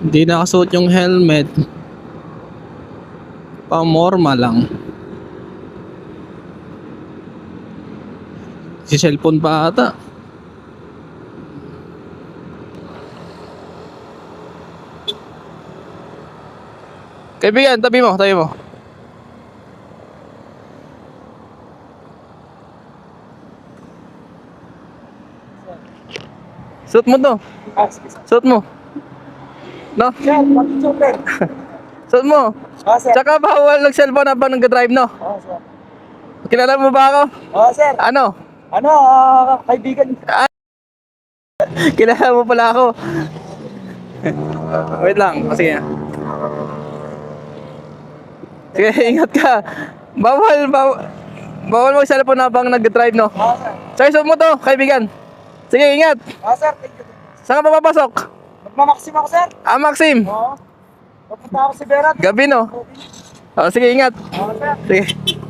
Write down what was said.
Hindi nakasuot yung helmet. Pamorma lang. Si cellphone pa ata. Kaibigan, tabi mo, tabi mo. Suot mo to. Suot mo. No? Yan, pag-super. Suot mo. Sir. Tsaka bawal nag-cellphone habang nag-drive, no? Sir. Kilala mo ba ako? Sir. Ano? Ano, kaibigan. Kilala mo pala ako. Wait lang, sige. Sige, ingat ka. Bawal mag-cellphone habang nag-drive, no? Sir. Sige, suot mo to, kaibigan. Sige, ingat. Sir, thank you. Saan ka papapasok? Magmamaksim ako, sir. Maxim. Oo. Papunta ako si Berat. Gabi, no? Oh, sige, ingat. Sir. Sige.